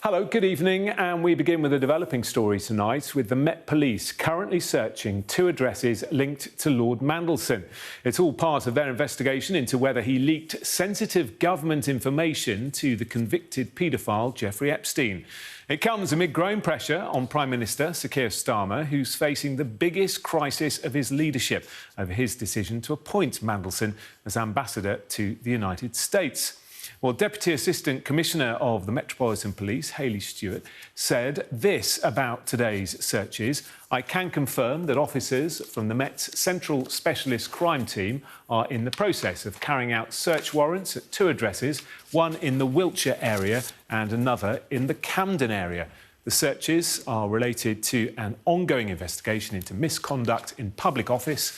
Hello, good evening, and we begin with a developing story tonight with the Met Police currently searching 2 addresses linked to Lord Mandelson. It's all part of their investigation into whether he leaked sensitive government information to the convicted paedophile Jeffrey Epstein. It comes amid growing pressure on Prime Minister Sir Keir Starmer, who's facing the biggest crisis of his leadership over his decision to appoint Mandelson as ambassador to the United States. Well, Deputy Assistant Commissioner of the Metropolitan Police, Hayley Stewart, said this about today's searches: "I can confirm that officers from the Met's Central Specialist Crime Team are in the process of carrying out search warrants at 2 addresses, one in the Wiltshire area and another in the Camden area. The searches are related to an ongoing investigation into misconduct in public office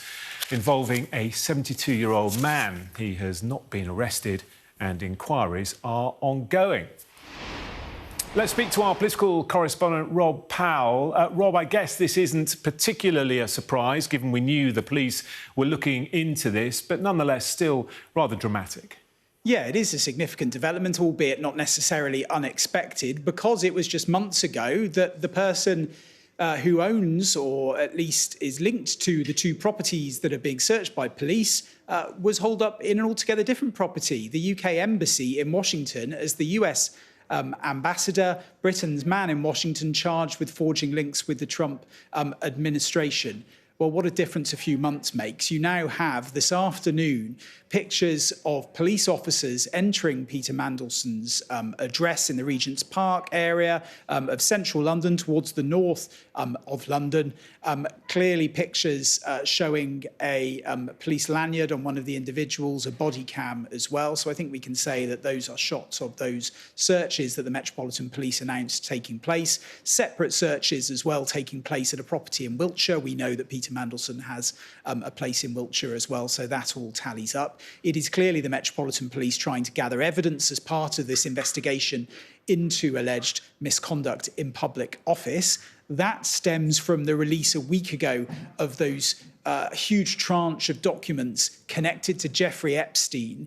involving a 72-year-old man. He has not been arrested and inquiries are ongoing." Let's speak to our political correspondent, Rob Powell. Rob, I guess this isn't particularly a surprise, given we knew the police were looking into this, but nonetheless still rather dramatic. Yeah, it is a significant development, albeit not necessarily unexpected, because it was just months ago that the person who owns, or at least is linked to, the 2 properties that are being searched by police was holed up in an altogether different property, the UK Embassy in Washington, as the US ambassador, Britain's man in Washington, charged with forging links with the Trump administration. Well, what a difference a few months makes. You now have, this afternoon, pictures of police officers entering Peter Mandelson's address in the Regent's Park area of central London towards the north of London. Clearly pictures showing a police lanyard on one of the individuals, a body cam as well. So I think we can say that those are shots of those searches that the Metropolitan Police announced taking place. Separate searches as well taking place at a property in Wiltshire. We know that Peter Mandelson has a place in Wiltshire as well, so that all tallies up. It is clearly the Metropolitan Police trying to gather evidence as part of this investigation into alleged misconduct in public office. That stems from the release a week ago of those huge tranche of documents connected to Jeffrey Epstein,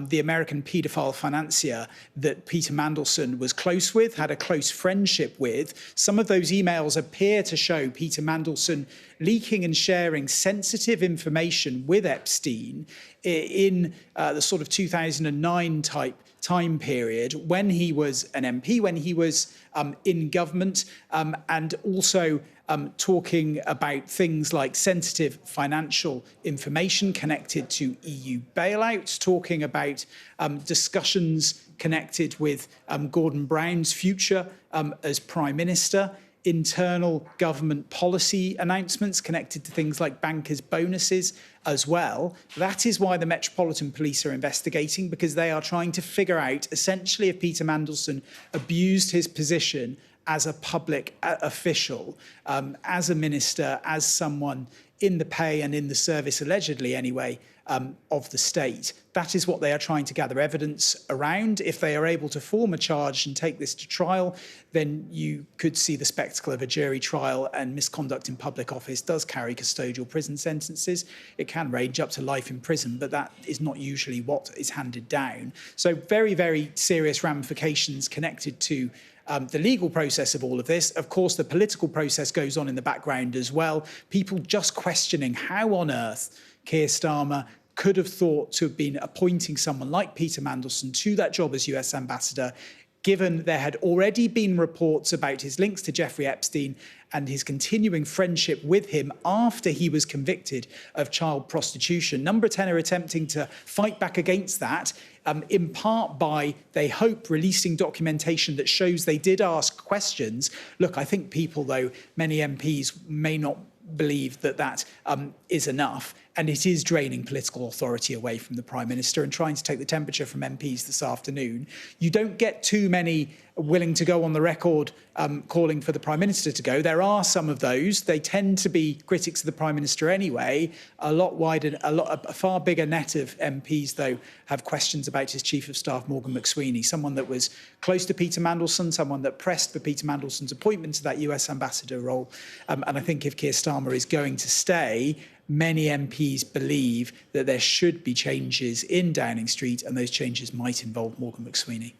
the American paedophile financier that Peter Mandelson was close with, had a close friendship with. Some of those emails appear to show Peter Mandelson leaking and sharing sensitive information with Epstein in the sort of 2009 type time period when he was an MP, when he was in government, and also talking about things like sensitive financial information connected to EU bailouts, talking about discussions connected with Gordon Brown's future as Prime Minister, internal government policy announcements connected to things like bankers' bonuses as well. That is why the Metropolitan Police are investigating, because they are trying to figure out essentially if Peter Mandelson abused his position as a public official, as a minister, as someone in the pay and in the service, allegedly anyway, of the state. That is what they are trying to gather evidence around. If they are able to form a charge and take this to trial, then you could see the spectacle of a jury trial, and misconduct in public office does carry custodial prison sentences. It can range up to life in prison, but that is not usually what is handed down. So very, very serious ramifications connected to the legal process of all of this. Of course, the political process goes on in the background as well. People just questioning how on earth Keir Starmer could have thought to have been appointing someone like Peter Mandelson to that job as US ambassador, given there had already been reports about his links to Jeffrey Epstein and his continuing friendship with him after he was convicted of child prostitution. Number 10 are attempting to fight back against that, in part by, they hope, releasing documentation that shows they did ask questions. Look, I think people, though, many MPs may not believe that that is enough, and it is draining political authority away from the Prime Minister and trying to take the temperature from MPs this afternoon. You don't get too many willing to go on the record calling for the Prime Minister to go. There are some of those. They tend to be critics of the Prime Minister anyway. A far bigger net of MPs, though, have questions about his Chief of Staff, Morgan McSweeney, someone that was close to Peter Mandelson, someone that pressed for Peter Mandelson's appointment to that US ambassador role. And I think if Keir Starmer is going to stay, many MPs believe that there should be changes in Downing Street, and those changes might involve Morgan McSweeney.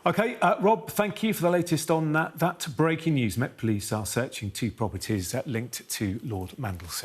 OK, Rob, thank you for the latest on that breaking news. Met Police are searching 2 properties linked to Lord Mandelson.